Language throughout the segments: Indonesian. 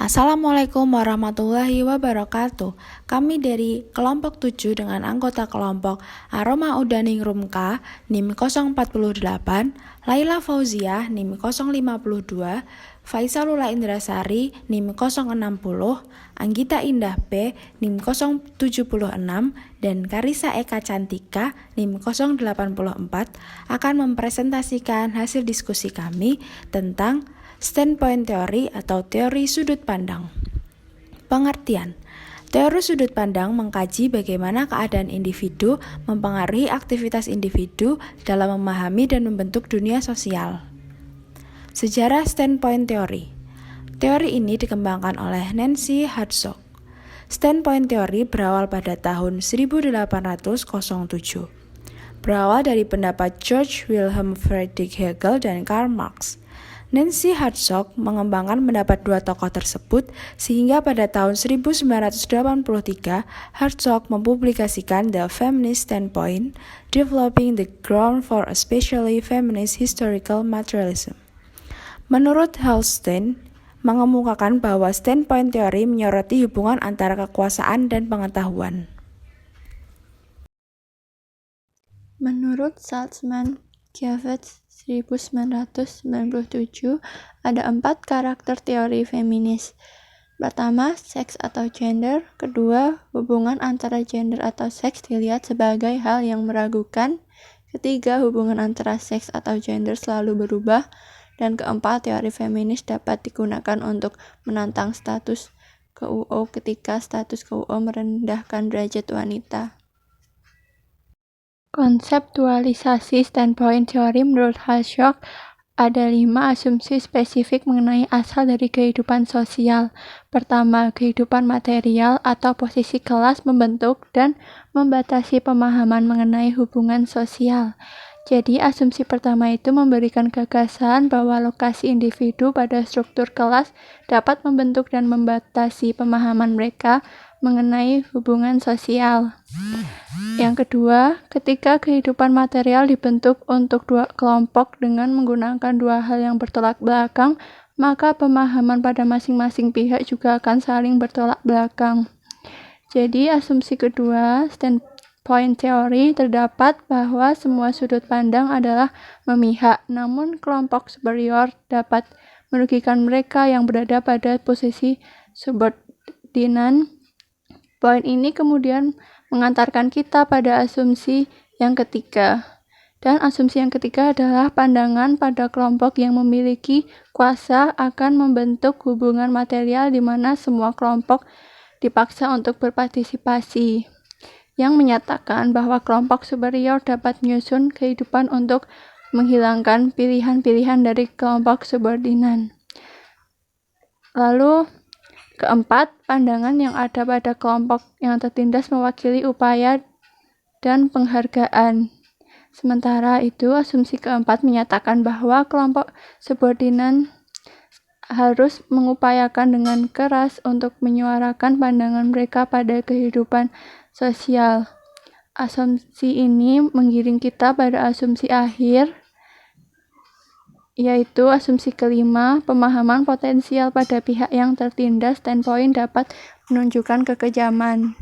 Assalamualaikum warahmatullahi wabarakatuh. Kami dari kelompok 7 dengan anggota kelompok Aroma Udaningrum K, NIM 048, Laila Fauziah, NIM 052, Faisalula Indrasari, NIM 060, Anggita Indah P, NIM 076, dan Karisa Eka Cantika, NIM 084, akan mempresentasikan hasil diskusi kami tentang standpoint teori atau teori sudut pandang. Pengertian. Teori sudut pandang mengkaji bagaimana keadaan individu mempengaruhi aktivitas individu dalam memahami dan membentuk dunia sosial. Sejarah standpoint teori. Teori ini dikembangkan oleh Nancy Hartzog. Standpoint teori berawal pada tahun 1807. Berawal dari pendapat George Wilhelm Friedrich Hegel dan Karl Marx. Nancy Hartzog mengembangkan pendapat dua tokoh tersebut sehingga pada tahun 1983 Hartzog mempublikasikan The Feminist Standpoint, Developing the Ground for Especially Feminist Historical Materialism. Menurut Hallstein, mengemukakan bahwa standpoint teori menyoroti hubungan antara kekuasaan dan pengetahuan. Menurut Salzman Giavec 1997, ada 4 karakter teori feminis. Pertama, seks atau gender. Kedua, hubungan antara gender atau seks dilihat sebagai hal yang meragukan. Ketiga, hubungan antara seks atau gender selalu berubah. Dan keempat, teori feminis dapat digunakan untuk menantang status quo ketika status quo merendahkan derajat wanita. Konseptualisasi standpoint teori menurut Hartzog ada 5 asumsi spesifik mengenai asal dari kehidupan sosial. Pertama, kehidupan material atau posisi kelas membentuk dan membatasi pemahaman mengenai hubungan sosial. Jadi, asumsi pertama itu memberikan gagasan bahwa lokasi individu pada struktur kelas dapat membentuk dan membatasi pemahaman mereka mengenai hubungan sosial. Yang kedua, ketika kehidupan material dibentuk untuk dua kelompok dengan menggunakan dua hal yang bertolak belakang, maka pemahaman pada masing-masing pihak juga akan saling bertolak belakang. Jadi, asumsi kedua, standpoint teori terdapat bahwa semua sudut pandang adalah memihak, namun kelompok superior dapat merugikan mereka yang berada pada posisi subordinan. Poin ini kemudian mengantarkan kita pada asumsi yang ketiga. Dan asumsi yang ketiga adalah pandangan pada kelompok yang memiliki kuasa akan membentuk hubungan material di mana semua kelompok dipaksa untuk berpartisipasi, yang menyatakan bahwa kelompok superior dapat menyusun kehidupan untuk menghilangkan pilihan-pilihan dari kelompok subordinan. Lalu, keempat, pandangan yang ada pada kelompok yang tertindas mewakili upaya dan penghargaan. Sementara itu, asumsi keempat menyatakan bahwa kelompok subordinan harus mengupayakan dengan keras untuk menyuarakan pandangan mereka pada kehidupan sosial. Asumsi ini menggiring kita pada asumsi akhir, yaitu asumsi kelima, pemahaman potensial pada pihak yang tertindas standpoint dapat menunjukkan kekejaman,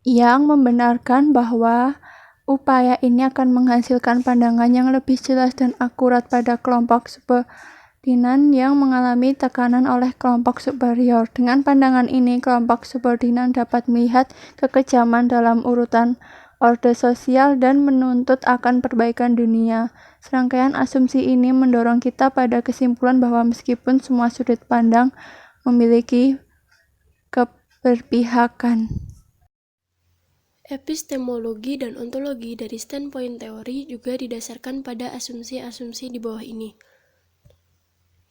yang membenarkan bahwa upaya ini akan menghasilkan pandangan yang lebih jelas dan akurat pada kelompok subordinan yang mengalami tekanan oleh kelompok superior. Dengan pandangan ini, kelompok subordinan dapat melihat kekejaman dalam urutan orde sosial dan menuntut akan perbaikan dunia. Serangkaian asumsi ini mendorong kita pada kesimpulan bahwa meskipun semua sudut pandang memiliki keberpihakan. Epistemologi dan ontologi dari standpoint teori juga didasarkan pada asumsi-asumsi di bawah ini.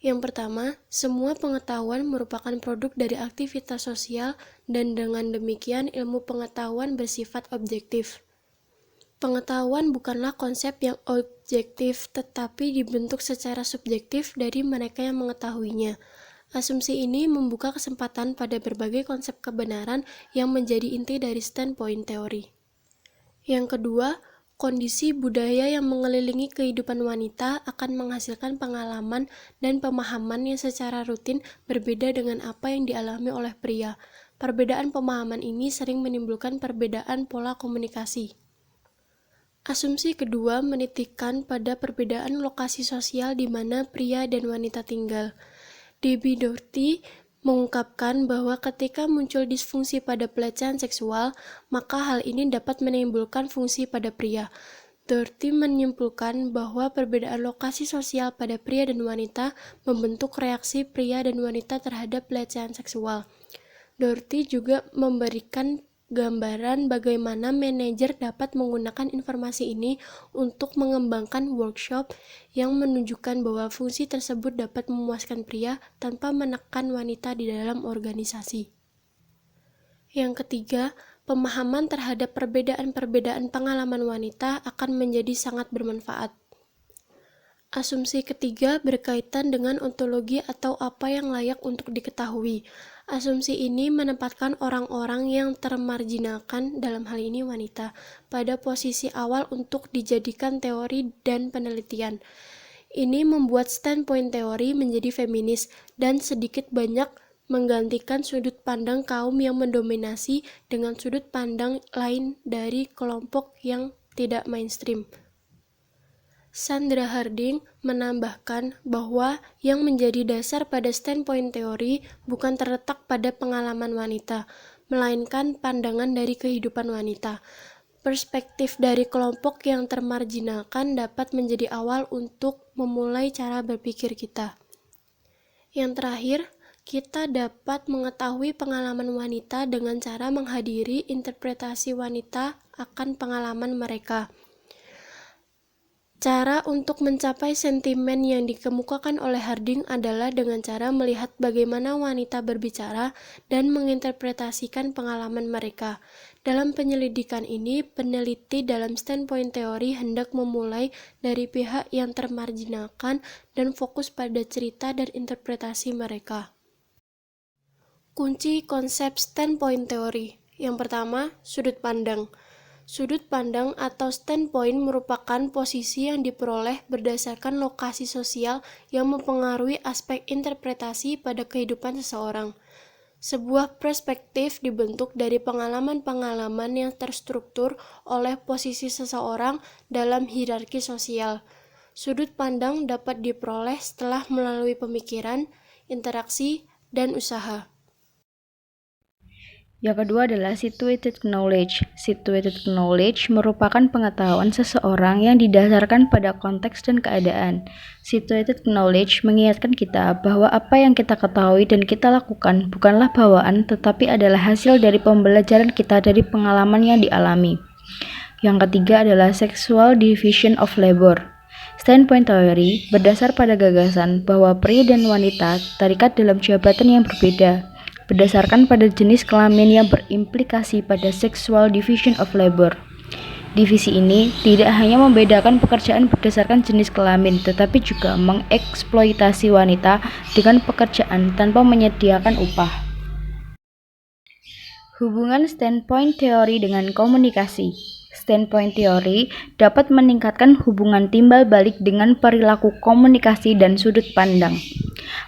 Yang pertama, semua pengetahuan merupakan produk dari aktivitas sosial dan dengan demikian ilmu pengetahuan bersifat objektif. Pengetahuan bukanlah konsep yang objektif tetapi dibentuk secara subjektif dari mereka yang mengetahuinya. Asumsi ini membuka kesempatan pada berbagai konsep kebenaran yang menjadi inti dari standpoint teori. Yang kedua, kondisi budaya yang mengelilingi kehidupan wanita akan menghasilkan pengalaman dan pemahaman yang secara rutin berbeda dengan apa yang dialami oleh pria. Perbedaan pemahaman ini sering menimbulkan perbedaan pola komunikasi. Asumsi kedua menitikkan pada perbedaan lokasi sosial di mana pria dan wanita tinggal. Debbie Doherty mengungkapkan bahwa ketika muncul disfungsi pada pelecehan seksual, maka hal ini dapat menimbulkan fungsi pada pria. Doherty menyimpulkan bahwa perbedaan lokasi sosial pada pria dan wanita membentuk reaksi pria dan wanita terhadap pelecehan seksual. Doherty juga memberikan gambaran bagaimana manajer dapat menggunakan informasi ini untuk mengembangkan workshop yang menunjukkan bahwa fungsi tersebut dapat memuaskan pria tanpa menekan wanita di dalam organisasi. Yang ketiga, pemahaman terhadap perbedaan-perbedaan pengalaman wanita akan menjadi sangat bermanfaat. Asumsi ketiga berkaitan dengan ontologi atau apa yang layak untuk diketahui. Asumsi ini menempatkan orang-orang yang termarginalkan, dalam hal ini wanita, pada posisi awal untuk dijadikan teori dan penelitian. Ini membuat standpoint teori menjadi feminis dan sedikit banyak menggantikan sudut pandang kaum yang mendominasi dengan sudut pandang lain dari kelompok yang tidak mainstream. Sandra Harding menambahkan bahwa yang menjadi dasar pada standpoint teori bukan terletak pada pengalaman wanita, melainkan pandangan dari kehidupan wanita. Perspektif dari kelompok yang termarginalkan dapat menjadi awal untuk memulai cara berpikir kita. Yang terakhir, kita dapat mengetahui pengalaman wanita dengan cara menghadiri interpretasi wanita akan pengalaman mereka. Cara untuk mencapai sentimen yang dikemukakan oleh Harding adalah dengan cara melihat bagaimana wanita berbicara dan menginterpretasikan pengalaman mereka. Dalam penyelidikan ini, peneliti dalam standpoint teori hendak memulai dari pihak yang termarginalkan dan fokus pada cerita dan interpretasi mereka. Kunci konsep standpoint teori. Yang pertama, sudut pandang. Sudut pandang atau standpoint merupakan posisi yang diperoleh berdasarkan lokasi sosial yang mempengaruhi aspek interpretasi pada kehidupan seseorang. Sebuah perspektif dibentuk dari pengalaman-pengalaman yang terstruktur oleh posisi seseorang dalam hierarki sosial. Sudut pandang dapat diperoleh setelah melalui pemikiran, interaksi, dan usaha. Yang kedua adalah situated knowledge. Situated knowledge merupakan pengetahuan seseorang yang didasarkan pada konteks dan keadaan. Situated knowledge mengingatkan kita bahwa apa yang kita ketahui dan kita lakukan bukanlah bawaan, tetapi adalah hasil dari pembelajaran kita dari pengalaman yang dialami. Yang ketiga adalah sexual division of labor. Standpoint theory berdasar pada gagasan bahwa pria dan wanita terikat dalam jabatan yang berbeda, berdasarkan pada jenis kelamin yang berimplikasi pada sexual division of labor. Divisi ini tidak hanya membedakan pekerjaan berdasarkan jenis kelamin, tetapi juga mengeksploitasi wanita dengan pekerjaan tanpa menyediakan upah. Hubungan standpoint teori dengan komunikasi. Standpoint teori dapat meningkatkan hubungan timbal balik dengan perilaku komunikasi dan sudut pandang.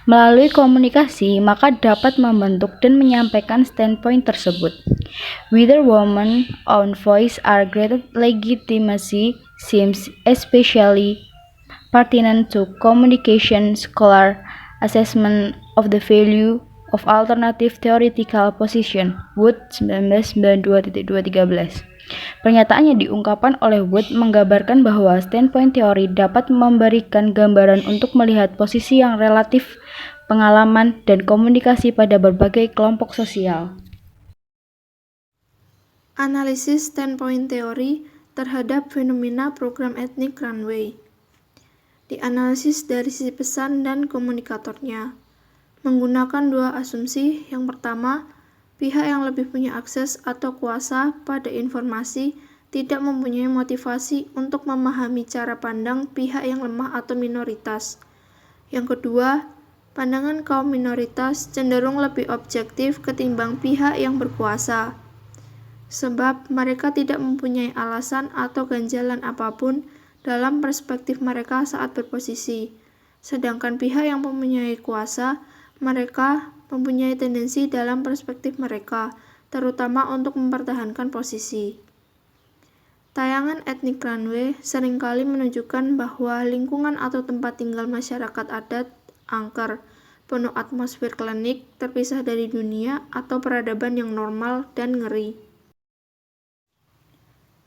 Melalui komunikasi, maka dapat membentuk dan menyampaikan standpoint tersebut. Whether women's own voice or greater legitimacy seems especially pertinent to communication scholar assessment of the value of alternative theoretical position. Wood 1992.213. Pernyataannya diungkapkan oleh Wood menggambarkan bahwa standpoint teori dapat memberikan gambaran untuk melihat posisi yang relatif, pengalaman, dan komunikasi pada berbagai kelompok sosial. Analisis standpoint teori terhadap fenomena program etnik runway. Dianalisis dari sisi pesan dan komunikatornya. Menggunakan dua asumsi. Yang pertama, pihak yang lebih punya akses atau kuasa pada informasi tidak mempunyai motivasi untuk memahami cara pandang pihak yang lemah atau minoritas. Yang kedua, pandangan kaum minoritas cenderung lebih objektif ketimbang pihak yang berkuasa. sebab mereka tidak mempunyai alasan atau ganjalan apapun dalam perspektif mereka saat berposisi. Sedangkan pihak yang mempunyai kuasa, mereka mempunyai tendensi dalam perspektif mereka, terutama untuk mempertahankan posisi. Tayangan etnik runway seringkali menunjukkan bahwa lingkungan atau tempat tinggal masyarakat adat angker, penuh atmosfer klinik, terpisah dari dunia atau peradaban yang normal dan ngeri.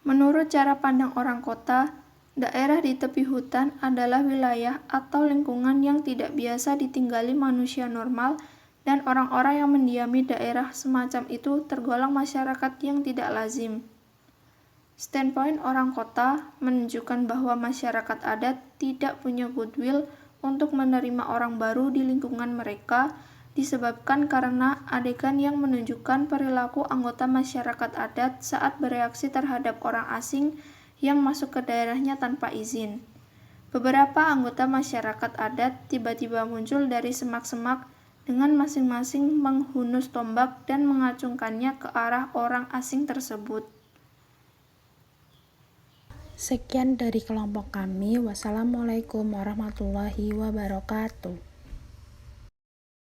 Menurut cara pandang orang kota, daerah di tepi hutan adalah wilayah atau lingkungan yang tidak biasa ditinggali manusia normal, dan orang-orang yang mendiami daerah semacam itu tergolong masyarakat yang tidak lazim. Standpoint orang kota menunjukkan bahwa masyarakat adat tidak punya goodwill untuk menerima orang baru di lingkungan mereka, disebabkan karena adegan yang menunjukkan perilaku anggota masyarakat adat saat bereaksi terhadap orang asing yang masuk ke daerahnya tanpa izin. Beberapa anggota masyarakat adat tiba-tiba muncul dari semak-semak dengan masing-masing menghunus tombak dan mengacungkannya ke arah orang asing tersebut. Sekian dari kelompok kami. Wassalamualaikum warahmatullahi wabarakatuh.